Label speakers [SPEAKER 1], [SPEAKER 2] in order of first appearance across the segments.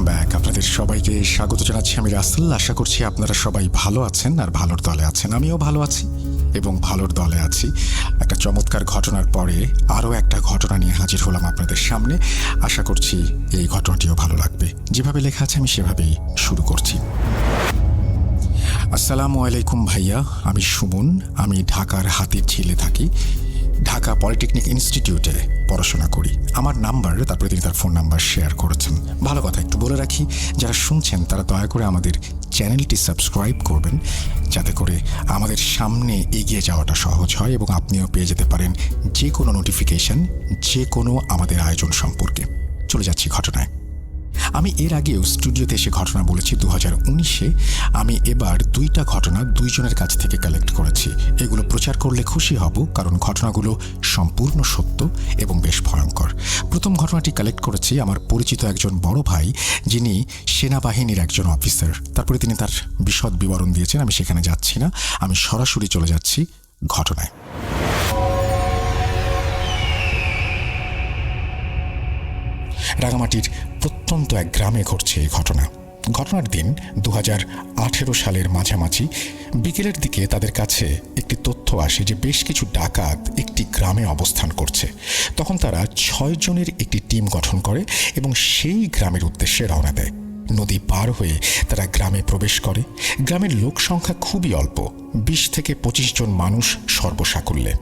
[SPEAKER 1] Back. আপনাদের সবাইকে স্বাগত জানাচ্ছি আমি রাসেল। আশা করছি আপনারা সবাই ভালো আছেন আর ভালোর দলে আছেন। আমিও ভালো আছি এবং ভালোর দলে আছি। একটা চমৎকার ঘটনার পরে আরও একটা ঘটনা নিয়ে হাজির হলাম আপনাদের সামনে। আশা করছি এই ঘটনাটিও ভালো লাগবে। যেভাবে লেখা আছে আমি সেভাবেই শুরু করছি। আসসালামু আলাইকুম ভাইয়া, আমি সুমন। আমি ঢাকার হাতিরঝিলে থাকি। ঢাকা পলিটেকনিক ইনস্টিটিউটে পড়াশোনা করি। আমার নাম্বার, তারপরে তিনি তার ফোন নাম্বার শেয়ার করেছেন। ভালো কথা, একটু বলে রাখি, যারা শুনছেন তারা দয়া করে আমাদের চ্যানেলটি সাবস্ক্রাইব করবেন, যাতে করে আমাদের সামনে এগিয়ে যাওয়াটা সহজ হয় এবং আপনিও পেয়ে যেতে পারেন যে কোনো নোটিফিকেশন, যে কোনো আমাদের আয়োজন সম্পর্কে। চলে যাচ্ছি ঘটনায়। আমি এর আগেও স্টুডিওতে এসে ঘটনা বলেছি 2019-এ। আমি এবার দুইটা ঘটনা দুইজনের কাছ থেকে কালেক্ট করেছি। এগুলো প্রচার করলে খুশি হব, কারণ ঘটনাগুলো সম্পূর্ণ সত্য এবং বেশ ভয়ঙ্কর। প্রথম ঘটনাটি কালেক্ট করেছি আমার পরিচিত একজন বড় ভাই, যিনি সেনাবাহিনীর একজন অফিসার। তারপরে তিনি তার বিশদ বিবরণ দিয়েছেন। আমি সেখানে যাচ্ছি না, আমি সরাসরি চলে যাচ্ছি ঘটনায়। রাঙামাটির প্রত্যন্ত এক গ্রামে ঘটছে এই ঘটনা। ঘটনার দিন 2018 সালের মাঝামাঝি বিকেলের দিকে তাদের কাছে একটি তথ্য আসে যে বেশ কিছু ডাকাত একটি গ্রামে অবস্থান করছে। তখন তারা 6 জনের একটি টিম গঠন করে এবং সেই গ্রামের উদ্দেশ্যে রওনা দেয়। নদী পার হয়ে তারা গ্রামে প্রবেশ করে। গ্রামের লোক সংখ্যা খুবই অল্প, 20 থেকে 25 জন মানুষ সর্বসাকুল্যে।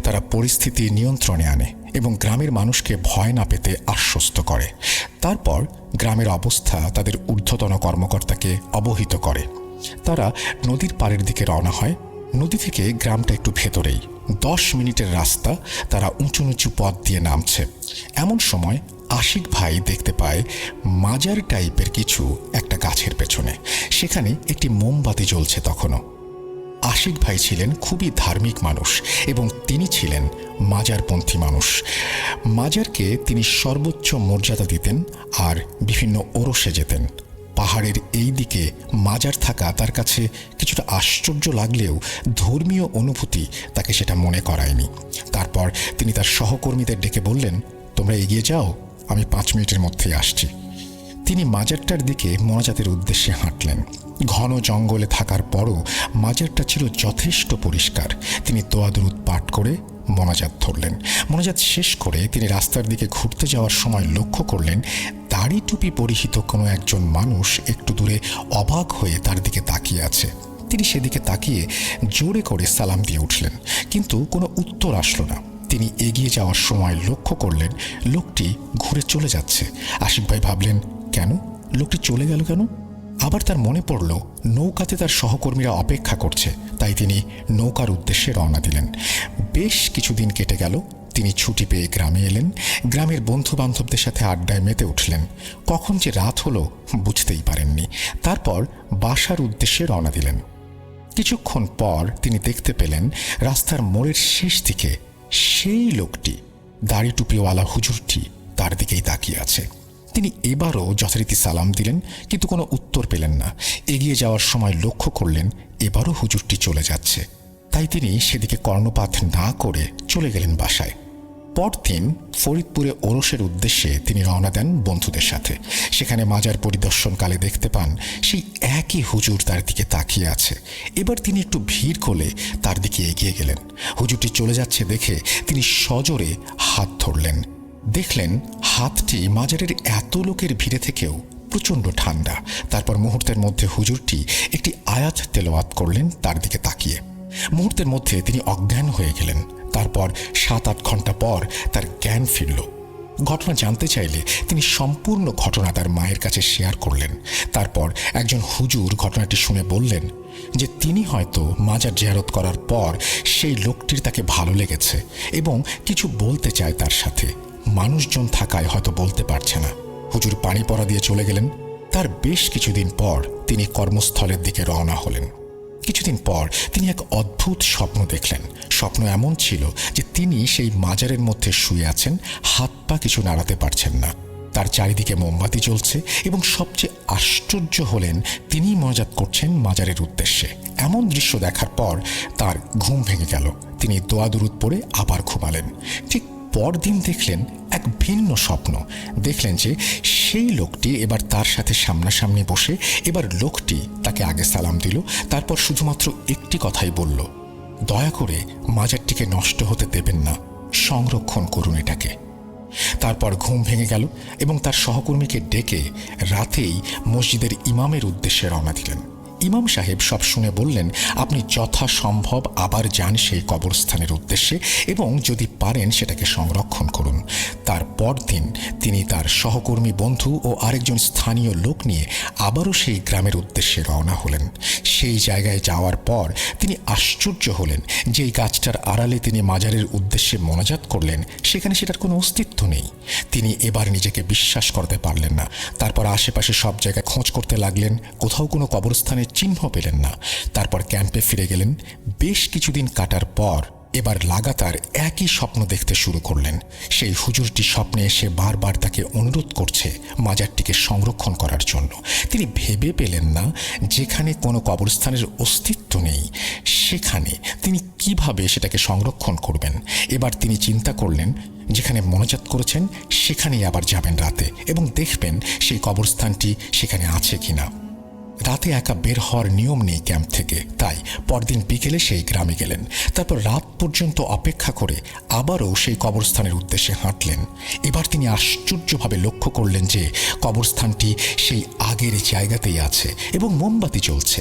[SPEAKER 1] তারা পরিস্থিতি নিয়ন্ত্রণে আনে এবং গ্রামের মানুষকে ভয় না পেতে আশ্বস্ত করে। তারপর গ্রামের অবস্থা তাদের ঊর্ধ্বতন কর্মকর্তাকে অবহিত করে। তারা নদীর পাড়ের দিকে রওনা হয়। নদী থেকে গ্রামটা একটু ভেতরেই, 10 মিনিটের রাস্তা। তারা উঁচু নিচু পথ দিয়ে নামছে। এমন সময় আশিক ভাই দেখতে পায় মাজার টাইপের কিছু একটা গাছের পেছনে। সেখানে একটি মোমবাতি জ্বলছে তখনও। আশিক ভাই ছিলেন খুবই ধার্মিক মানুষ এবং তিনি ছিলেন মাজারপন্থী মানুষ। মাজারকে তিনি সর্বোচ্চ মর্যাদা দিতেন আর বিভিন্ন ওরসে যেতেন। পাহাড়ের এই দিকে মাজার থাকা তার কাছে কিছুটা আশ্চর্য লাগলেও ধর্মীয় অনুভূতি তাকে সেটা মনে করায়নি। তারপর তিনি তার সহকর্মীদের ডেকে বললেন, তোমরা এগিয়ে যাও, আমি 5 মিনিটের মধ্যেই আসছি। তিনি মাজারটার দিকে মোনাজাতের উদ্দেশ্যে হাঁটলেন। ঘন জঙ্গলে থাকার পরও মাজারটা ছিল যথেষ্ট পরিষ্কার। তিনি দোয়া দরুদ পাঠ করে মোনাজাত ধরলেন। মোনাজাত শেষ করে তিনি রাস্তার দিকে ঘুরতে যাওয়ার সময় লক্ষ্য করলেন দাড়ি টুপি পরিহিত কোনো একজন মানুষ একটু দূরে অবাক হয়ে তার দিকে তাকিয়ে আছে। তিনি সেদিকে তাকিয়ে জোরে করে সালাম দিয়ে উঠলেন, কিন্তু কোনো উত্তর আসলো না। তিনি এগিয়ে যাওয়ার সময় লক্ষ্য করলেন লোকটি ঘুরে চলে যাচ্ছে। আশিক ভাই ভাবলেন, কেন লোকটি চলে গেল কেন? আবার তার মনে পড়ল নৌকাতে তার সহকর্মীরা অপেক্ষা করছে, তাই তিনি নৌকার উদ্দেশ্যে রওনা দিলেন। বেশ কিছুদিন কেটে গেল। তিনি ছুটি পেয়ে গ্রামে এলেন। গ্রামের বন্ধু বান্ধবদের সাথে আড্ডায় মেতে উঠলেন। কখন যে রাত হলো বুঝতেই পারেননি। তারপর বাসার উদ্দেশ্যে রওনা দিলেন। কিছুক্ষণ পর তিনি দেখতে পেলেন রাস্তার মোড়ের শেষ দিকে সেই লোকটি, দাড়ি টুপিওয়ালা হুজুরটি তার দিকেই তাকিয়ে আছে। তিনি এবারও যথারীতি সালাম দিলেন, কিন্তু কোনো উত্তর পেলেন না। এগিয়ে যাওয়ার সময় লক্ষ্য করলেন এবারও হুজুরটি চলে যাচ্ছে। তাই তিনি সেদিকে কর্ণপাত না করে চলে গেলেন বাসায়। পরদিন ফরিদপুরে ওরসের উদ্দেশ্যে তিনি রওনা দেন বন্ধুদের সাথে। সেখানে মাজার পরিদর্শনকালে দেখতে পান সেই একই হুজুর তার দিকে তাকিয়ে আছে। এবার তিনি একটু ভিড় করে তার দিকে এগিয়ে গেলেন। হুজুরটি চলে যাচ্ছে দেখে তিনি সজোরে হাত ধরলেন। দেখলেন হাতটি মাজারের এত লোকের ভিড়ে থেকেও প্রচণ্ড ঠান্ডা। তারপর মুহূর্তের মধ্যে হুজুরটি একটি আয়াত তেলাওয়াত করলেন তার দিকে তাকিয়ে। মুহূর্তের মধ্যে তিনি অজ্ঞান হয়ে গেলেন। তারপর 7-8 ঘন্টা পর তার জ্ঞান ফিরল। ঘটনা জানতে চাইলে তিনি সম্পূর্ণ ঘটনা তার মায়ের কাছে শেয়ার করলেন। তারপর একজন হুজুর ঘটনাটি শুনে বললেন যে তিনি হয়তো মাজার জিয়ারত করার পর সেই লোকটির তাকে ভালো লেগেছে এবং কিছু বলতে চায় তার সাথে। মানুষজন থাকায় হয়তো বলতে পারছে না। হুজুর পানি পড়া দিয়ে চলে গেলেন। তার বেশ কিছুদিন পর তিনি কর্মস্থলের দিকে রওনা হলেন। কিছুদিন পর তিনি এক অদ্ভুত স্বপ্ন দেখলেন। স্বপ্ন এমন ছিল যে তিনি সেই মাজারের মধ্যে শুয়ে আছেন, হাত পা কিছু নাড়াতে পারছেন না। তার চারিদিকে মোমবাতি জ্বলছে এবং সবচেয়ে আশ্চর্য হলেন তিনি মোনাজাত করছেন মাজারের উদ্দেশ্যে। এমন দৃশ্য দেখার পর তার ঘুম ভেঙে গেল। তিনি দোয়া দুরুদ পড়ে আবার ঘুমালেন। ঠিক পরদিন দেখলেন এক ভিন্ন স্বপ্ন। দেখলেন যে সেই লোকটি এবার তার সাথে সামনাসামনি বসে, এবার লোকটি তাকে আগে সালাম দিল, তারপর শুধুমাত্র একটি কথাই বলল, দয়া করে মাজারটিকে নষ্ট হতে দেবেন না, সংরক্ষণ করুন এটাকে। তারপর ঘুম ভেঙে গেল এবং তার সহকর্মীকে ডেকে রাতেই মসজিদের ইমামের উদ্দেশ্যে রওনা দিলেন। ইমাম সাহেব সব শুনে বললেন, আপনি যথাসম্ভব আবার যান সেই কবরস্থানের উদ্দেশ্যে এবং যদি পারেন সেটাকে সংরক্ষণ করুন। তার পরদিন তিনি তার সহকর্মী বন্ধু ও আরেকজন স্থানীয় লোক নিয়ে আবারও সেই গ্রামের উদ্দেশ্যে রওনা হলেন। সেই জায়গায় যাওয়ার পর তিনি আশ্চর্য হলেন যে এই গাছটার আড়ালে তিনি মাজারের উদ্দেশ্যে মোনাজাত করলেন, সেখানে সেটার কোনো অস্তিত্ব নেই। তিনি এবার নিজেকে বিশ্বাস করতে পারলেন না। তারপর আশেপাশে সব জায়গায় খোঁজ করতে লাগলেন, কোথাও কোনো কবরস্থানের চিহ্ন পেলেন না। তারপর ক্যাম্পে ফিরে গেলেন। বেশ কিছুদিন কাটার পর এবার লাগাতার একই স্বপ্ন দেখতে শুরু করলেন। সেই হুজুরটি স্বপ্নে এসে বারবার তাকে অনুরোধ করছে মাজারটিকে সংরক্ষণ করার জন্য। তিনি ভেবে পেলেন না, যেখানে কোনো কবরস্থানের অস্তিত্ব নেই সেখানে তিনি কিভাবে সেটাকে সংরক্ষণ করবেন। এবার তিনি চিন্তা করলেন, যেখানে মোনাজাত করেছেন সেখানেই আবার যাবেন রাতে এবং দেখবেন সেই কবরস্থানটি সেখানে আছে কিনা। রাতে একা বের হওয়ার নিয়ম নেই ক্যাম্প থেকে, তাই পরদিন বিকেলে সেই গ্রামে গেলেন। তারপর রাত পর্যন্ত অপেক্ষা করে আবারও সেই কবরস্থানের উদ্দেশ্যে হাঁটলেন। এবার তিনি আশ্চর্যভাবে লক্ষ্য করলেন যে কবরস্থানটি সেই আগের জায়গাতেই আছে এবং মোমবাতি জ্বলছে।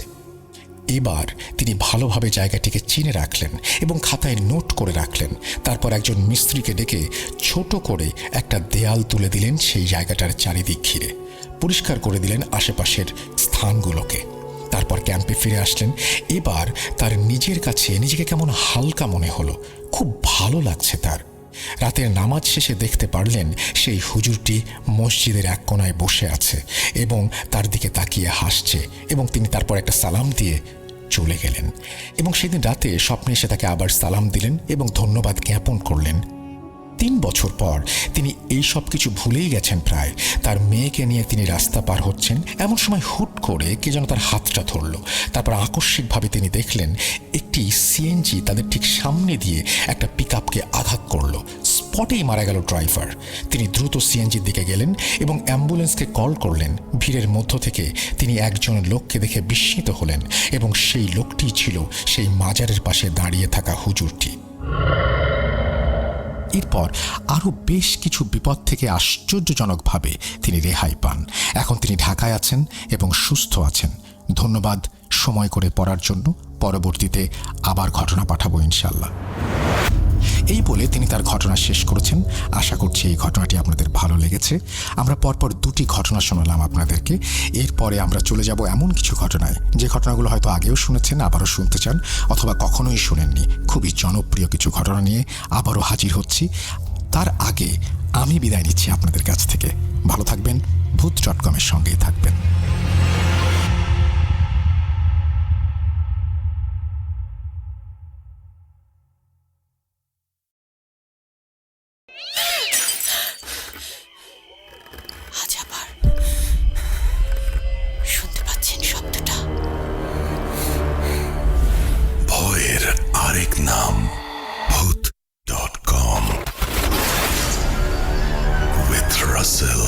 [SPEAKER 1] এবার তিনি ভালোভাবে জায়গাটিকে চিনে রাখলেন এবং খাতায় নোট করে রাখলেন। তারপর একজন মিস্ত্রিকে ডেকে ছোট করে একটা দেয়াল তুলে দিলেন সেই জায়গাটার চারিদিক ঘিরে, পরিষ্কার করে দিলেন আশেপাশের স্থানগুলোকে। তারপর ক্যাম্পে ফিরে আসলেন। এবার তার নিজের কাছে নিজেকে কেমন হালকা মনে হলো, খুব ভালো লাগছে তার। রাতের নামাজ শেষে দেখতে পারলেন সেই হুজুরটি মসজিদের এক কোনায় বসে আছে এবং তার দিকে তাকিয়ে হাসছে এবং তিনি তারপর একটা সালাম দিয়ে চলে গেলেন। এবং সেদিন রাতে স্বপ্নে এসে তাকে আবার সালাম দিলেন এবং ধন্যবাদ জ্ঞাপন করলেন। 3 বছর পর তিনি এই সব কিছু ভুলেই গেছেন প্রায়। তার মেয়েকে নিয়ে তিনি রাস্তা পার হচ্ছেন, এমন সময় হুট করে কে যেন তার হাতটা ধরল। তারপর আকস্মিকভাবে তিনি দেখলেন একটি সিএনজি তাদের ঠিক সামনে দিয়ে একটা পিকআপকে আঘাত করল। স্পটেই মারা গেল ড্রাইভার। তিনি দ্রুত সিএনজির দিকে গেলেন এবং অ্যাম্বুলেন্সকে কল করলেন। ভিড়ের মধ্য থেকে তিনি একজন লোককে দেখে বিস্মিত হলেন এবং সেই লোকটি ছিল সেই মাজারের পাশে দাঁড়িয়ে থাকা হুজুরটি। এরপর আরও বেশ কিছু বিপদ থেকে আশ্চর্যজনকভাবে তিনি রেহাই পান। এখন তিনি ঢাকায় আছেন এবং সুস্থ আছেন। ধন্যবাদ সময় করে পড়ার জন্য। পরবর্তীতে আবার ঘটনা পাঠাবো ইনশাল্লাহ। এই বলে তিনি তার ঘটনা শেষ করেছেন। আশা করছি এই ঘটনাটি আপনাদের ভালো লেগেছে। আমরা পরপর 2টি ঘটনা শোনালাম আপনাদেরকে। এরপরে আমরা চলে যাব এমন কিছু ঘটনায় যে ঘটনাগুলো হয়তো আগেও শুনেছেন, আবারও শুনতে চান, অথবা কখনোই শুনেননি। খুবই জনপ্রিয় কিছু ঘটনা নিয়ে আবারও হাজির হচ্ছি। তার আগে আমি বিদায় নিচ্ছি আপনাদের কাছ থেকে। ভালো থাকবেন, ভূত.com-এর সঙ্গেই থাকবেন।
[SPEAKER 2] ভয়ের আরেক নাম ভূত.com with Russell।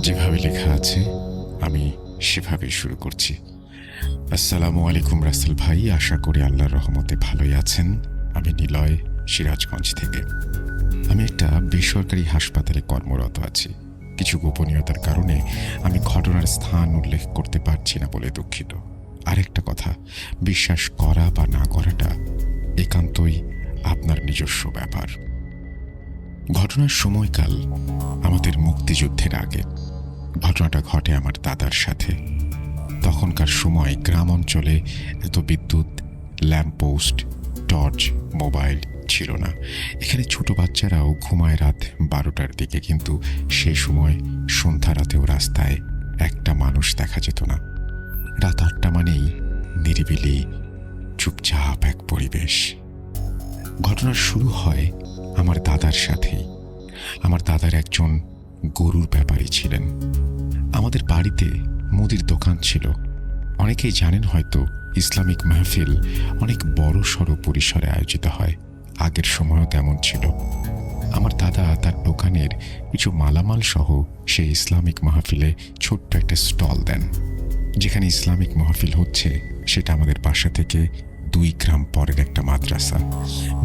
[SPEAKER 3] যেভাবে লেখা আছে আমি সেভাবেই শুরু করছি। আসসালামু আলাইকুম রাসেল ভাই, আশা করি আল্লাহর রহমতে ভালোই আছেন। আমি নিলয়, সিরাজগঞ্জ থেকে। আমি একটা বেসরকারি হাসপাতালে কর্মরত আছি। কিছু গোপনীয়তার কারণে আমি ঘটনার স্থান উল্লেখ করতে পারছি না বলে দুঃখিত। আরেকটা কথা, বিশ্বাস করা বা না করাটা একান্তই আপনার নিজস্ব ব্যাপার। ঘটনার সময়কাল আমাদের মুক্তিযুদ্ধের আগে। ঘটনাটা ঘটে আমার দাদার সাথে। তখনকার সময় গ্রাম অঞ্চলে এত বিদ্যুৎ, ল্যাম্পপোস্ট, টর্চ, মোবাইল ছিল না। এখানে ছোট বাচ্চারাও ঘুমায় রাত 12টার দিকে, কিন্তু সে সময় সন্ধ্যা রাতেও রাস্তায় একটা মানুষ দেখা যেত না। রাত 8টা মানেই নিরিবিলি, চুপচাপ এক পরিবেশ। ঘটনার শুরু হয় আমার দাদার সাথেই। আমার দাদার একজন গরুর ব্যাপারী ছিলেন। আমাদের বাড়িতে মুদির দোকান ছিল। অনেকেই জানেন হয়তো ইসলামিক মাহফিল অনেক বড় সড়ো পরিসরে আয়োজিত হয়। আগের সময়ও তেমন ছিল। আমার দাদা তার দোকানের কিছু মালামাল সহ সেই ইসলামিক মাহফিলে ছোট্ট একটা স্টল দেন। যেখানে ইসলামিক মাহফিল হচ্ছে সেটা আমাদের বাসা থেকে 2 গ্রাম পরের একটা মাদ্রাসা।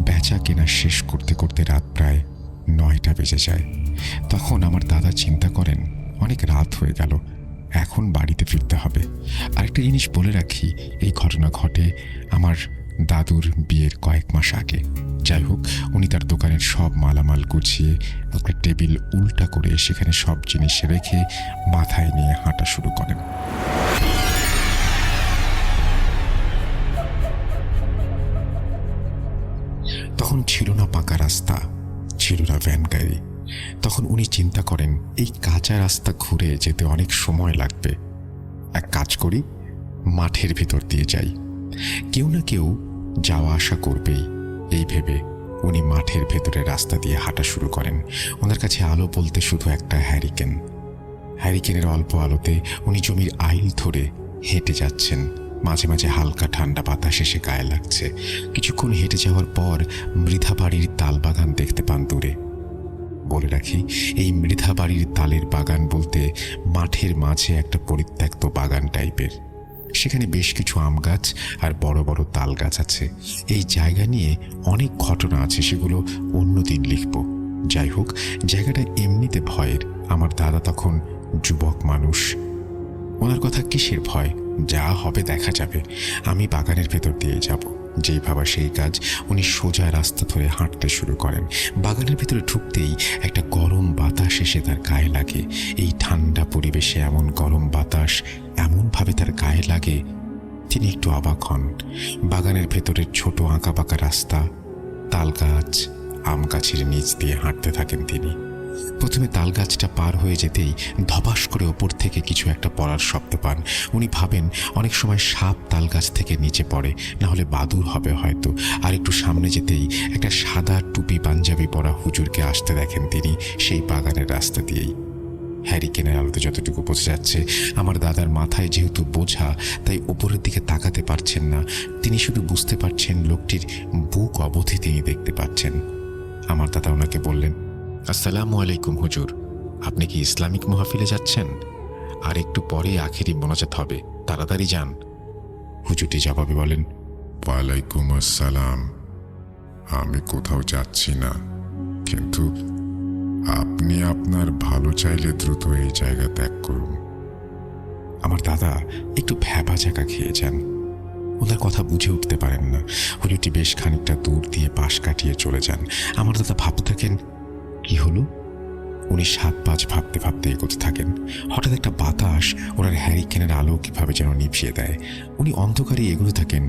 [SPEAKER 3] বেচা কেনা শেষ করতে করতে রাত প্রায় 9টা বেজে যায়। তখন আমার দাদা চিন্তা করেন, অনেক রাত হয়ে গেল, এখন বাড়িতে ফিরতে হবে। আরেকটা জিনিস বলে রাখি, এই ঘটনা ঘটে আমার দাদুর বিয়ের কয়েক মাস আগে। যাই হোক, উনি তার দোকানের সব মালামাল গুছিয়ে একটা টেবিল উল্টা করে সেখানে সব জিনিস রেখে মাথায় নিয়ে হাঁটা শুরু করেন। তখন ছিল না পাকা রাস্তা, ছিল না ভ্যান গাড়ি। তখন উনি চিন্তা করেন, এই কাঁচা রাস্তা ঘুরে যেতে অনেক সময় লাগবে, এক কাজ করি, মাঠের ভিতর দিয়ে যাই, কেউ না কেউ যাওয়া আসা করবেই। এই ভেবে উনি মাঠের ভেতরে রাস্তা দিয়ে হাঁটা শুরু করেন। ওনার কাছে আলো বলতে শুধু একটা হ্যারিকেন। হ্যারিকেনের অল্প আলোতে উনি জমির আইল ধরে হেঁটে যাচ্ছেন। মাঝে মাঝে হালকা ঠান্ডা বাতাস এসে গায়ে লাগছে। কিছুক্ষণ হেঁটে যাওয়ার পর মৃধা বাড়ির তাল বাগান দেখতে পান দূরে। বলে রাখি, এই মৃধা বাড়ির তালের বাগান বলতে মাঠের মাঝে একটা পরিত্যক্ত বাগান টাইপের। সেখানে বেশ কিছু আম গাছ আর বড় বড় তাল গাছ আছে। এই জায়গা নিয়ে অনেক ঘটনা আছে, সেগুলো অন্যদিন লিখব। যাই হোক, জায়গাটা এমনিতে ভয়ের। আমার দাদা তখন যুবক মানুষ, ওনার কথা কিসের ভয়, যা হবে দেখা যাবে, আমি বাগানের ভেতর দিয়ে যাব। যেই ভাবা সেই কাজ, উনি সোজা রাস্তা ধরে হাঁটতে শুরু করেন। বাগানের ভিতরে ঢুকতেই একটা গরম বাতাস এসে তার গায়ে লাগে। এই ঠান্ডা পরিবেশে এমন গরম বাতাস এমনভাবে তার গায়ে লাগে, তিনি একটু অবাক হন। বাগানের ভেতরের ছোট আঁকা বাঁকা রাস্তা, তাল গাছ, আম গাছের নিচ দিয়ে হাঁটতে থাকেন তিনি। প্রথমে তাল গাছটা পার হয়ে যেতেই ধপাস করে ওপর থেকে কিছু একটা পড়ার শব্দ পান। উনি ভাবেন অনেক সময় সাপ তাল গাছ থেকে নিচে পড়ে, না হলে বাদুড় হবে হয়তো। আর একটু সামনে যেতেই একটা সাদা টুপি পাঞ্জাবি পরা হুজুরকে আসতে দেখেন তিনি সেই বাগানের রাস্তা দিয়েই। হ্যারিকেনের আলোতে যতটুকু বোঝা যাচ্ছে, আমার দাদার মাথায় যেহেতু বোঝা, তাই ওপরের দিকে তাকাতে পারছেন না। তিনি শুধু বুঝতে পারছেন লোকটির বুক অবধি তিনি দেখতে পাচ্ছেন। আমার দাদা ওনাকে বললেন, আসসালামু আলাইকুম হুজুর, আপনি কি ইসলামিক মাহফিলে যাচ্ছেন? আর একটু পরে আখেরি মোনাজাত হবে, তাড়াতাড়ি যান। হুজুরটি জবাবে বলেন,
[SPEAKER 2] ওয়ালাইকুম আসসালাম। আমি কোথাও যাচ্ছি না, কিন্তু আপনি আপনার ভালো চাইলে দ্রুত এই জায়গা ত্যাগ করুন।
[SPEAKER 3] আমার দাদা একটু ভ্যাবা জায়গা খেয়ে যান। ওনার কথা বুঝে উঠতে পারেন না। হুজুরটি বেশ খানিকটা দূর দিয়ে পাশ কাটিয়ে চলে যান। আমার দাদা ভাবতে থাকেন, কি হলো? উনি 7-5 ভাবতে ভাবতে এগোতে থাকেন। হঠাৎ একটা বাতাস ওনার হ্যারিকেনের আলো কিভাবে যেন নিভিয়ে দেয়। উনি অন্ধকারে এগোতে থাকেন।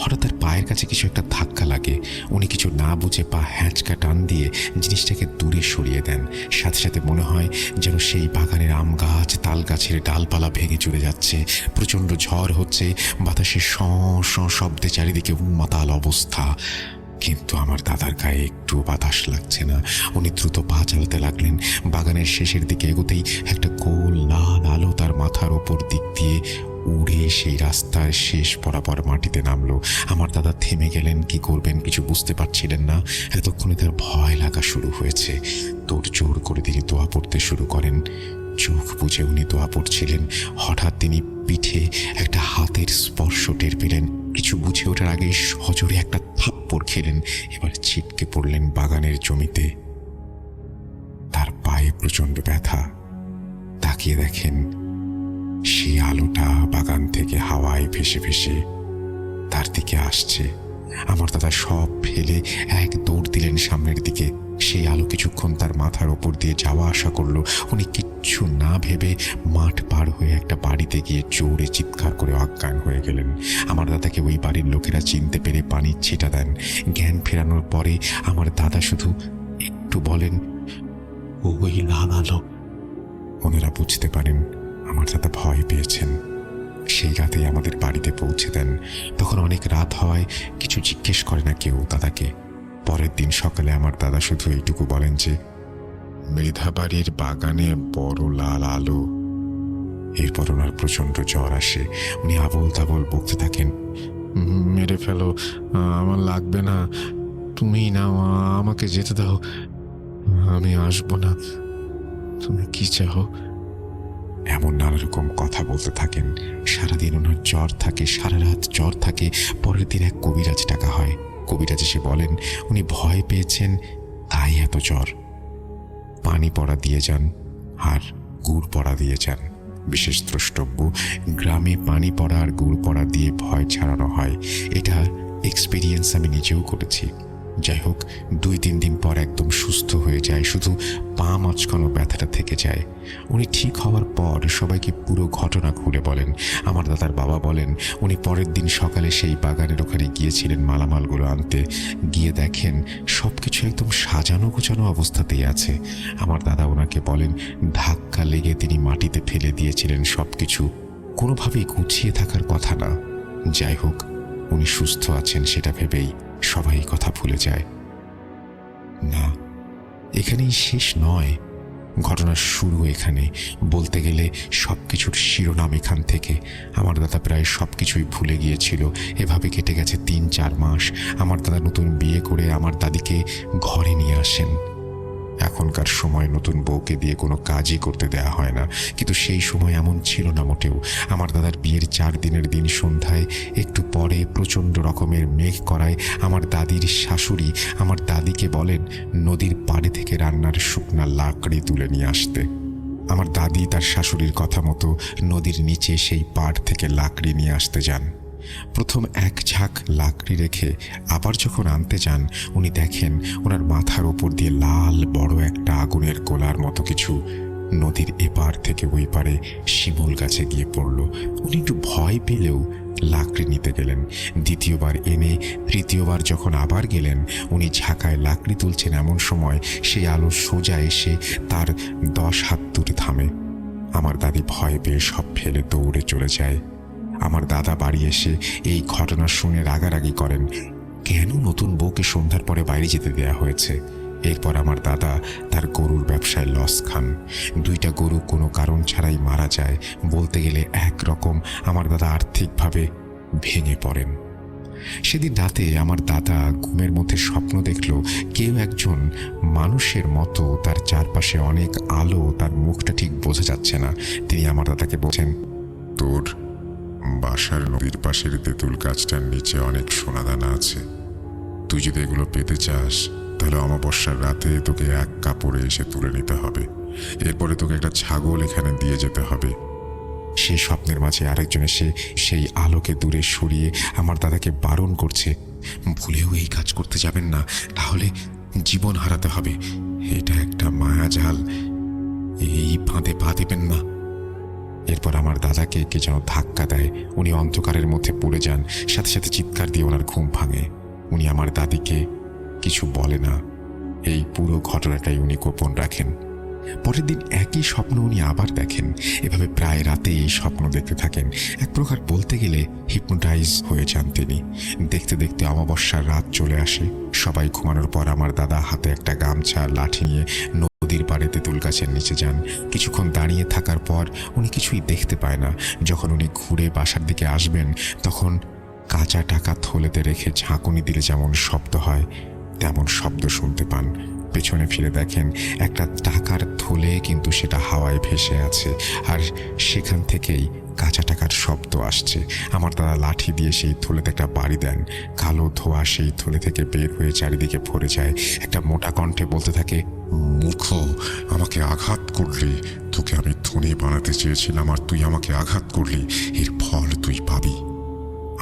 [SPEAKER 3] হঠাৎ তার পায়ের কাছে কিছু একটা ধাক্কা লাগে। উনি কিছু না বুঝে পা হ্যাঁচকা টান দিয়ে জিনিসটাকে দূরে সরিয়ে দেন। সাথে সাথে মনে হয় যেন সেই বাগানের আম গাছ, তাল গাছের ডালপালা ভেঙে চলে যাচ্ছে। প্রচণ্ড ঝড় হচ্ছে, বাতাসের শ শ শব্দে চারিদিকে উন্মাতাল অবস্থা। কিন্তু আমার দাদার গায়ে একটু বাতাস লাগছে না। উনি দ্রুত পা চালাতে লাগলেন। বাগানের শেষের দিকে এগোতেই একটা গোল লাল আলো তার মাথার ওপর দিক দিয়ে উড়ে সেই রাস্তার শেষ বরাবর মাটিতে নামলো। আমার দাদা থেমে গেলেন, কি করবেন কিছু বুঝতে পারছিলেন না। এতক্ষণে তার ভয় লাগা শুরু হয়েছে। তোড় জোর করে তিনি দোয়া পড়তে শুরু করেন। চোখ বুঝে উনি দোয়া পড়ছিলেন, হঠাৎ তিনি পিঠে একটা হাতের স্পর্শ টের পেলেন। কিছু বুঝে ওঠার আগে সজোরে একটা থাপ্পড় খেলেন। এবার ছিটকে পড়লেন বাগানের জমিতে। তার পায়ে প্রচণ্ড ব্যথা। তাকিয়ে দেখেন সেই আলোটা বাগান থেকে হাওয়ায় ভেসে ভেসে তার দিকে আসছে। আমার দাদা সব ফেলে এক দৌড় দিলেন সামনের দিকে। সেই আলো কিছুক্ষণ তার মাথার ওপর দিয়ে যাওয়া আসা করলো। উনি কিচ্ছু না ভেবে মাঠ পার হয়ে একটা বাড়িতে গিয়ে জোরে চিৎকার করে অজ্ঞান হয়ে গেলেন। আমার দাদাকে ওই বাড়ির লোকেরা চিনতে পেরে পানির ছিটা দেন। জ্ঞান ফেরানোর পরে আমার দাদা শুধু একটু বলেন, ওই লাল আলো। ওনারা বুঝতে পারেন আমার দাদা ভয় পেয়েছেন। সেই রাতেই আমাদের বাড়িতে পৌঁছে দেন। তখন অনেক রাত হয়, কিছু জিজ্ঞেস করে না কেউ দাদাকে। পরের দিন সকালে আমার দাদা শুধু এইটুকু বলেন যে, মৃধা বাড়ির বাগানে বড় লাল আলো, এরপর ওনার প্রচণ্ড জ্বর আসে। উনি আবোল তাবোল বকতে থাকেন, মেরে ফেলো, আমার লাগবে না, তুমিই নাও, আমাকে যেতে দাও, আমি আসবো না, তুমি কি চাও। এমন নানা রকম কথা বলতে থাকেন। সারাদিন ওনার জ্বর থাকে, সারা রাত জ্বর থাকে। পরের দিন এক কবিরাজ ডাকা হয়। কবিরাজ এসে বলেন উনি ভয় পেয়েছেন, তাই এত জ্বর। পানি পড়া দিয়ে যান আর গুড় পড়া দিয়ে যান। বিশেষ দ্রষ্টব্য, গ্রামে পানি পড়া আর গুড় পড়া দিয়ে ভয় ছাড়ানো হয়। এটা এক্সপিরিয়েন্স আমি নিজেও করেছি। যাই হোক, 2-3 দিন পর একদম সুস্থ হয়ে যায়, শুধু পা মাঝখানো ব্যথাটা থেকে যায়। উনি ঠিক হওয়ার পর সবাইকে পুরো ঘটনা খুলে বলেন। আমার দাদার বাবা বলেন উনি পরের দিন সকালে সেই বাগানের ওখানে গিয়েছিলেন মালামালগুলো আনতে। গিয়ে দেখেন সব কিছু একদম সাজানো গোছানো অবস্থাতেই আছে। আমার দাদা ওনাকে বলেন ধাক্কা লেগে তিনি মাটিতে ফেলে দিয়েছিলেন সব কিছু, কোনোভাবেই গুছিয়ে থাকার কথা না। যাই হোক, উনি সুস্থ আছেন সেটা ভেবেই সবাই কথা ভুলে যায়। না, এখানেই শেষ নয়, ঘটনার শুরু এখানে। বলতে গেলে সবকিছুর শিরোনাম এখান থেকে। আমার দাদা প্রায় সবকিছুই ভুলে গিয়েছিল। এভাবে কেটে গেছে 3-4 মাস। আমার দাদা নতুন বিয়ে করে আমার দাদিকে ঘরে নিয়ে আসেন। এখনকার সময় নতুন বউকে দিয়ে কোনো কাজই করতে দেয়া হয় না, কিন্তু সেই সময় এমন ছিল না মোটেও। আমার দাদার বিয়ের 4 দিনের দিন সন্ধ্যায় একটু পরে প্রচণ্ড রকমের মেঘ করায় আমার দাদির শাশুড়ি আমার দাদিকে বলেন নদীর পাড়ে থেকে রান্নার শুকনা লাকড়ি তুলে নিয়ে আসতে। আমার দাদি তার শাশুড়ির কথা মতো নদীর নিচে সেই পাড় থেকে লাকড়ি নিয়ে আসতে যান। প্রথম এক ঝাঁক লাকড়ি রেখে আবার যখন আনতে যান, উনি দেখেন ওনার মাথার ওপর দিয়ে লাল বড় একটা আগুনের গোলার মতো কিছু নদীর এপার থেকে ওই পারে শিমুল গাছে গিয়ে পড়ল। উনি একটু ভয় পেলেও লাকড়ি নিতে গেলেন। দ্বিতীয়বার এনে তৃতীয়বার যখন আবার গেলেন, উনি ঝাঁকায় লাকড়ি তুলছেন, এমন সময় সেই আলো সোজা এসে তার 10 হাত দূরে থামে। আমার দাদি ভয় পেয়ে সব ফেলে দৌড়ে চলে যায়। আমার দাদা বাড়ি এসে এই ঘটনা শুনে রাগারাগি করেন, কেন নতুন বউকে সন্ধ্যার পরে বাইরে যেতে দেয়া হয়েছে। এরপর আমার দাদা তার গরুর ব্যবসায় লস খান। 2টা গরু কোনো কারণ ছাড়াই মারা যায়। বলতে গেলে একরকম আমার দাদা আর্থিকভাবে ভেঙে পড়েন। সেদিন রাতে আমার দাদা ঘুমের মধ্যে স্বপ্ন দেখল কেউ একজন মানুষের মতো, তার চারপাশে অনেক আলো, তার মুখটা ঠিক বোঝা যাচ্ছে না। তিনি আমার দাদাকে বলছেন,
[SPEAKER 2] তোর বাসার নদীর পাশের তেঁতুল গাছটার নিচে অনেক সোনাদানা আছে। তুই যদি এগুলো পেতে চাস তাহলে অমাবস্যার রাতে তোকে এক কাপড়ে এসে তুলে নিতে হবে। এরপরে তোকে একটা ছাগল এখানে দিয়ে যেতে হবে।
[SPEAKER 3] সেই স্বপ্নের মাঝে আরেকজন এসে সেই আলোকে দূরে সরিয়ে আমার দাদাকে বারণ করছে, ভুলেও এই কাজ করতে যাবেন না, তাহলে জীবন হারাতে হবে। এটা একটা মায়াজাল, এই ফাঁদে পা দেবেন না। এরপর আমার দাদাকে কে যেন ধাক্কা দেয়। উনি অন্ধকারের মধ্যে পড়ে যান। সাথে সাথে চিৎকার দিয়ে ওনার ঘুম ভাঙে। উনি আমার দাদিকে কিছু বলে না। এই পুরো ঘটনাটাই উনি গোপন রাখেন। পরের দিন একই স্বপ্ন উনি আবার দেখেন। এভাবে প্রায় রাতে এই স্বপ্ন দেখতে থাকেন। এক প্রকার বলতে গেলে হিপনোটাইজ হয়ে যান তিনি। দেখতে দেখতে অমাবস্যার রাত চলে আসে। সবাই ঘুমানোর পর আমার দাদা হাতে একটা গামছা লাঠি নিয়ে নদীর পাড়ে তেঁতুল গাছের নিচে যান। কিছুক্ষণ দাঁড়িয়ে থাকার পর উনি কিছুই দেখতে পায় না। যখন উনি ঘুরে বাসার দিকে আসবেন, তখন কাঁচা টাকা থলেতে রেখে ঝাঁকুনি দিলে যেমন শব্দ হয় তেমন শব্দ শুনতে পান। পেছনে ফিরে দেখেন একটা টাকার থলে, কিন্তু সেটা হাওয়ায় ভেসে আছে, আর সেখান থেকেই কাঁচা টাকার শব্দ আসছে। আমার দাদা লাঠি দিয়ে সেই থলেতে একটা বাড়ি দেন। কালো ধোঁয়া সেই থলে থেকে বের হয়ে চারিদিকে ভরে যায়। একটা মোটা কণ্ঠে বলতে থাকে,
[SPEAKER 2] মূর্খ, আমাকে আঘাত করলি। তোকে আমি ধনী বানাতে চেয়েছিলাম আর তুই আমাকে আঘাত করলি। এর ফল তুই পাবি।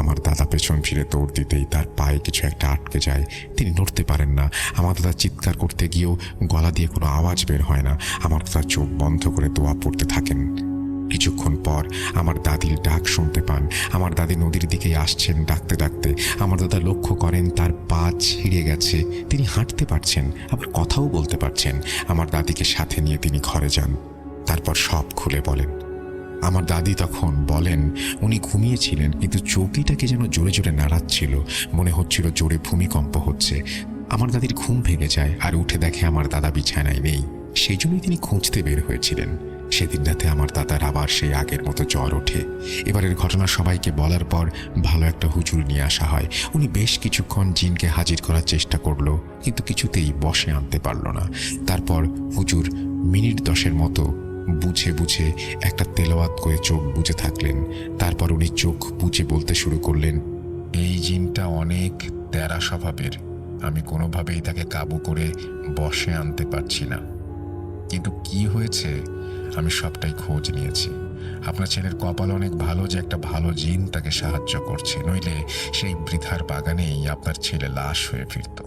[SPEAKER 3] আমার দাদা পেছন ফিরে দৌড় দিতেই তার পায়ে কিছু একটা আটকে যায়। তিনি নড়তে পারেন না। আমার দাদা চিৎকার করতে গিয়েও গলা দিয়ে কোনো আওয়াজ বের হয় না। আমার দাদা চোখ বন্ধ করে দোয়া পড়তে থাকেন। কিছুক্ষণ পর আমার দাদির ডাক শুনতে পান। আমার দাদি নদীর দিকেই আসছেন ডাকতে ডাকতে। আমার দাদা লক্ষ্য করেন তার পা ছিঁড়ে গেছে। তিনি হাঁটতে পারছেন, আবার কথাও বলতে পারছেন। আমার দাদিকে সাথে নিয়ে তিনি ঘরে যান। তারপর সব খুলে বলেন। আমার দাদি তখন বলেন উনি ঘুমিয়েছিলেন, কিন্তু চৌকিটাকে যেন জোরে জোরে নাড়াচ্ছিল। মনে হচ্ছিল জোরে ভূমিকম্প হচ্ছে। আমার দাদির ঘুম ভেঙে যায় আর উঠে দেখে আমার দাদা বিছানায় নেই। সেই জন্যই তিনি খুঁজতে বের হয়েছিলেন। সেদিন রাতে আমার দাদার আবার সেই আগের মতো জ্বর ওঠে। এবারের ঘটনা সবাইকে বলার পর ভালো একটা হুজুর নিয়ে আসা হয়। উনি বেশ কিছুক্ষণ জিনকে হাজির করার চেষ্টা করলো, কিন্তু কিছুতেই বশে আনতে পারল না। তারপর হুজুর মিনিট 10 মতো বুঝে বুঝে একটা তেলাওয়াত করে চোখ বুজে থাকলেন। তারপর উনি চোখ বুজে বলতে শুরু করলেন, এই জিনটা অনেক তেরা স্বভাবের, আমি কোনোভাবেই তাকে কাবু করে বশে আনতে পারছি না। কিন্তু কি হয়েছে আমি সবটাই খোঁজ নিয়েছি। আপনার ছেলের কপাল অনেক ভালো যে একটা ভালো জিন তাকে সাহায্য করছে, নইলে সেই বৃথার বাগানেই আপনার ছেলে লাশ হয়ে ফিরত।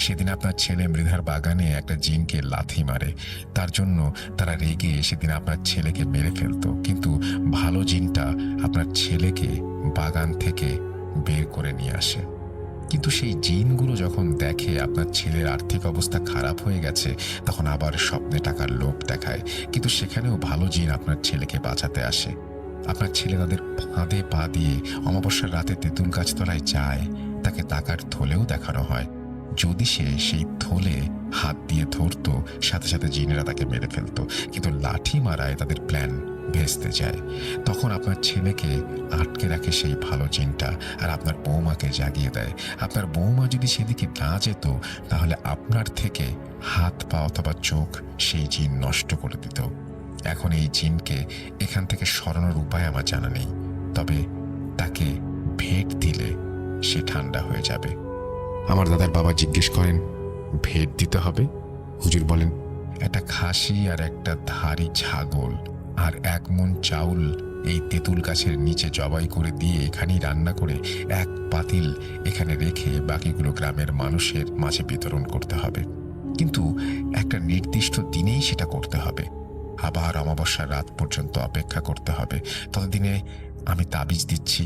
[SPEAKER 3] সেদিন আপনার ছেলে মৃধার বাগানে একটা জিনকে লাথি মারে, তার জন্য তারা রেগে সেদিন আপনার ছেলেকে মেরে ফেলতো। কিন্তু ভালো জিনটা আপনার ছেলেকে বাগান থেকে বের করে নিয়ে আসে। কিন্তু সেই জিনগুলো যখন দেখে আপনার ছেলের আর্থিক অবস্থা খারাপ হয়ে গেছে, তখন আবার স্বপ্নে টাকার লোভ দেখায়। কিন্তু সেখানেও ভালো জিন আপনার ছেলেকে বাঁচাতে আসে। আপনার ছেলে তাদের ফাঁদে পা দিয়ে অমাবস্যার রাতে তেঁতুল গাছতলায় যায়, তাকে টাকার থলেও দেখানো হয়। যদি সে সেই থলে হাত দিয়ে ধরতো, সাথে সাথে জিনেরা তাকে মেরে ফেলতো। কিন্তু লাঠি মারায় তাদের প্ল্যান ভেস্তে যায়। তখন আপনার ছেলেকে আটকে রাখে সেই ভালো জিনটা, আর আপনার বৌমাকে জাগিয়ে দেয়। আপনার বৌমা যদি সেদিকে না যেত, তাহলে আপনার থেকে হাত পা অথবা চোখ সেই জিন নষ্ট করে দিত। এখন এই জিনকে এখান থেকে সরানোর উপায় আমার জানা নেই, তবে তাকে ভেট দিলে সে ঠান্ডা হয়ে যাবে। আমার দাদার বাবা জিজ্ঞেস করেন, ভেট দিতে হবে? হুজুর বলেন, একটা খাসি আর একটা ধাড়ি ছাগল আর 1 মণ চাউল এই তেঁতুল গাছের নিচে জবাই করে দিয়ে এখানেই রান্না করে 1 পাতিল এখানে রেখে বাকিগুলো গ্রামের মানুষের মাঝে বিতরণ করতে হবে। কিন্তু একটা নির্দিষ্ট দিনেই সেটা করতে হবে। আবার অমাবস্যার রাত পর্যন্ত অপেক্ষা করতে হবে। ততদিনে আমি তাবিজ দিচ্ছি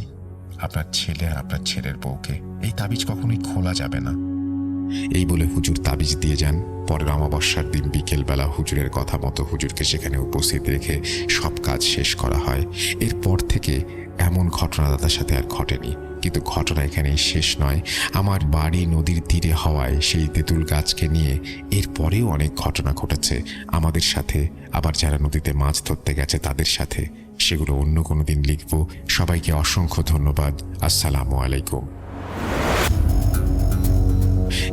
[SPEAKER 3] আপনার ছেলে আর আপনার ছেলের বউকে। এই তাবিজ কখনোই খোলা যাবে না। এই বলে হুজুর তাবিজ দিয়ে যান। পরের অমাবস্যার দিন বিকেলবেলা হুজুরের কথা মতো হুজুরকে সেখানে উপস্থিত রেখে সব কাজ শেষ করা হয়। এরপর থেকে এমন ঘটনা দাদার সাথে আর ঘটেনি। কিন্তু ঘটনা এখানেই শেষ নয়। আমার বাড়ি নদীর তীরে হওয়ায় সেই তেঁতুল গাছকে নিয়ে এরপরেও অনেক ঘটনা ঘটেছে আমাদের সাথে, আবার যারা নদীতে মাছ ধরতে গেছে তাদের সাথে। সেগুলো অন্য কোনো দিন লিখব। সবাইকে অসংখ্য ধন্যবাদ। আসসালামু আলাইকুম।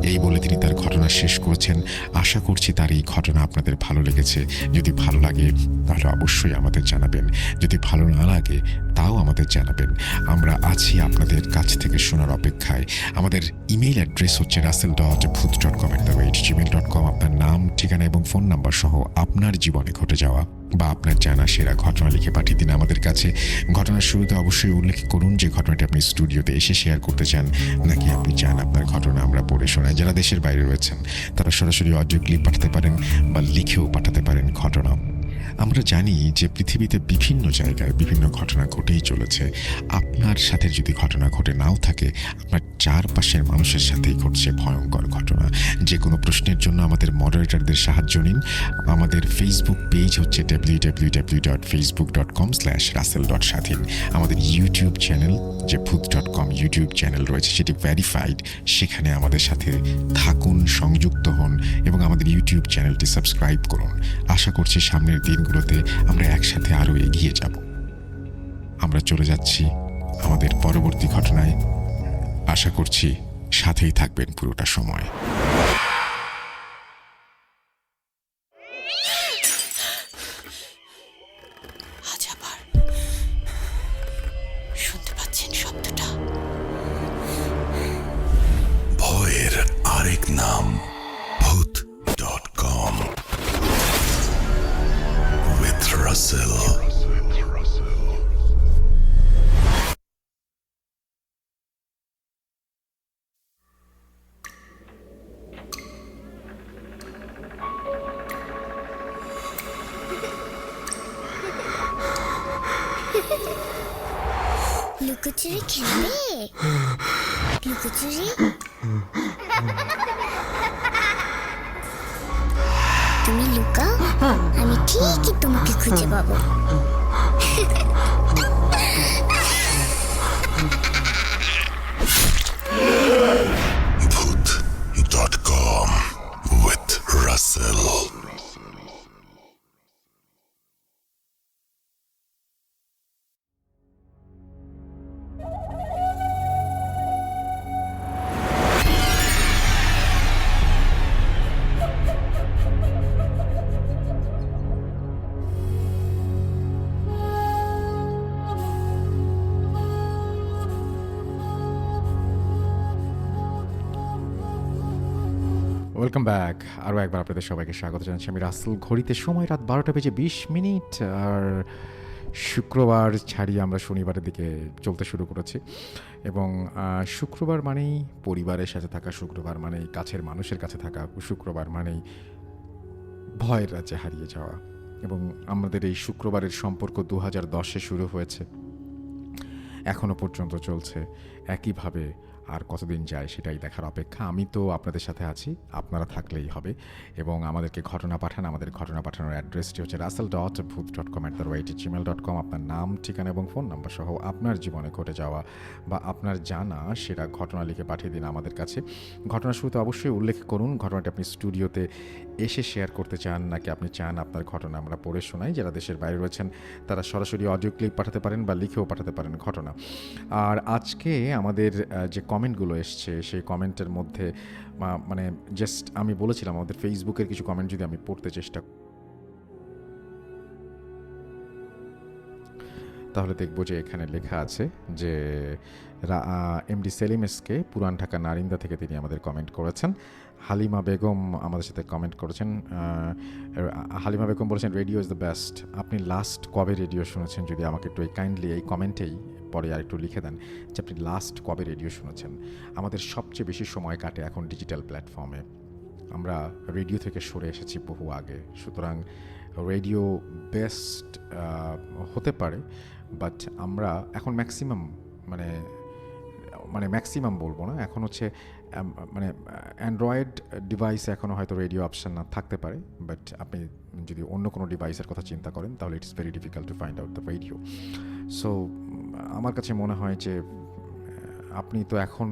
[SPEAKER 3] এই বলে তিনি তার ঘটনা শেষ করেছেন। আশা করছি তার এই ঘটনা আপনাদের ভালো লেগেছে। যদি ভালো লাগে তাহলে অবশ্যই আমাদের জানাবেন, যদি ভালো না লাগে তাও আমাদের জানাবেন। আমরা আছি আপনাদের কাছ থেকে শোনার অপেক্ষায়। আমাদের ইমেইল অ্যাড্রেস হচ্ছে russell.bhoot.com@gmail.com। আপনার নাম, ঠিকানা এবং ফোন নাম্বার সহ আপনার জীবনে ঘটে যাওয়া বা আপনার জানা সেরা ঘটনা লিখে পাঠিয়ে দিন আমাদের কাছে। ঘটনার শুরুতে অবশ্যই উল্লেখ করুন যে ঘটনাটি আপনি স্টুডিওতে এসে শেয়ার করতে চান, নাকি আপনি চান আপনার ঘটনা আমরা পড়ে শোনাই। যারা দেশের বাইরে রয়েছেন তারা সরাসরি অডিও ক্লিপ পাঠাতে পারেন বা লিখেও পাঠাতে পারেন ঘটনা। আমরা জানি যে পৃথিবীতে বিভিন্ন জায়গায় বিভিন্ন ঘটনা ঘটেই চলেছে। আপনার সাথে যদি ঘটনা ঘটে নাও থাকে, আপনার চারপাশের মানুষের সাথেই ঘটছে ভয়ঙ্কর ঘটনা। যে কোনো প্রশ্নের জন্য আমাদের মডারেটরদের সাহায্য নিন। আমাদের ফেসবুক পেজ হচ্ছে www.facebook.com/russell.স্বাধীন। আমাদের ইউটিউব চ্যানেল যে ভূত.com ইউটিউব চ্যানেল রয়েছে, সেটি ভেরিফাইড। সেখানে আমাদের সাথে থাকুন, সংযুক্ত হন এবং আমাদের ইউটিউব চ্যানেলটি সাবস্ক্রাইব করুন। আশা করছি সামনের দিনগুলোতে আমরা একসাথে আরও এগিয়ে যাব। আমরা চলে যাচ্ছি আমাদের পরবর্তী ঘটনায়। আশা করছি সাথেই থাকবেন পুরোটা সময়।
[SPEAKER 4] আজ আবার শুনতে পাচ্ছেন শব্দটা?
[SPEAKER 5] ভয়ের আরেক নাম ভূত.com with Russell.
[SPEAKER 6] লুকোচুরি খেলবে? লুকোচুরি? তুমি লুকাও, আমি ঠিকই তোমাকে খুঁজে পাবো।
[SPEAKER 5] Voot.com with Russell.
[SPEAKER 3] Welcome back. আরও একবার আপনাদের সবাইকে স্বাগত জানাচ্ছি। আমি রাসেল। ঘড়িতে সময় রাত 12:20 আর শুক্রবার ছাড়িয়ে আমরা শনিবারের দিকে চলতে শুরু করেছি। এবং শুক্রবার মানেই পরিবারের সাথে থাকা, শুক্রবার মানেই কাছের মানুষের কাছে থাকা, শুক্রবার মানেই ভয়ের রাজ্যে হারিয়ে যাওয়া। এবং আমাদের এই শুক্রবারের সম্পর্ক 2010-এ শুরু হয়েছে, এখনও পর্যন্ত চলছে একইভাবে। আর কতদিন যায় সেটাই দেখার অপেক্ষা। আমি তো আপনাদের সাথে আছি, আপনারা থাকলেই হবে। এবং আমাদেরকে ঘটনা পাঠান। আমাদের ঘটনা পাঠানোর অ্যাড্রেসটি হচ্ছে russell.booth.com@gmail.com। আপনার নাম, ঠিকানা এবং ফোন নাম্বার সহ আপনার জীবনে ঘটে যাওয়া বা আপনার জানা সেটা ঘটনা লিখে পাঠিয়ে দিন আমাদের কাছে। ঘটনার শুরুতে অবশ্যই উল্লেখ করুন ঘটনাটি আপনি স্টুডিওতে এসে শেয়ার করতে চান, নাকি আপনি চান আপনার ঘটনা আমরা পড়ে শোনাই। যারা দেশের বাইরে রয়েছেন তারা সরাসরি অডিও ক্লিপ পাঠাতে পারেন বা লিখেও পাঠাতে পারেন ঘটনা। আর আজকে আমাদের যে কমেন্টগুলো এসছে সেই কমেন্টের মধ্যে মানে জাস্ট আমি বলেছিলাম আমাদের ফেসবুকের কিছু কমেন্ট যদি আমি পড়তে চেষ্টা তাহলে দেখব যে এখানে লেখা আছে যে এমডি সেলিম এসকে পুরান ঢাকা নারিন্দা থেকে তিনি আমাদের কমেন্ট করেছেন। হালিমা বেগম আমাদের সাথে কমেন্ট করেছেন। হালিমা বেগম বলেছেন রেডিও ইজ দ্য বেস্ট। আপনি লাস্ট কবে রেডিও শুনেছেন যদি আমাকে একটু কাইন্ডলি এই কমেন্টেই পরে আর একটু লিখে দেন যে আপনি লাস্ট কবে রেডিও শুনেছেন। আমাদের সবচেয়ে বেশি সময় কাটে এখন ডিজিটাল প্ল্যাটফর্মে। আমরা রেডিও থেকে সরে এসেছি বহু আগে, সুতরাং রেডিও বেস্ট হতে পারে, বাট আমরা এখন ম্যাক্সিমাম মানে ম্যাক্সিমাম বলবো না, এখন হচ্ছে মানে অ্যান্ড্রয়েড ডিভাইসে এখনও হয়তো রেডিও অপশান না থাকতে পারে, বাট আপনি যদি অন্য কোনো ডিভাইসের কথা চিন্তা করেন তাহলে it's very difficult to find out the radio. So আমার কাছে মনে হয় যে আপনি তো এখন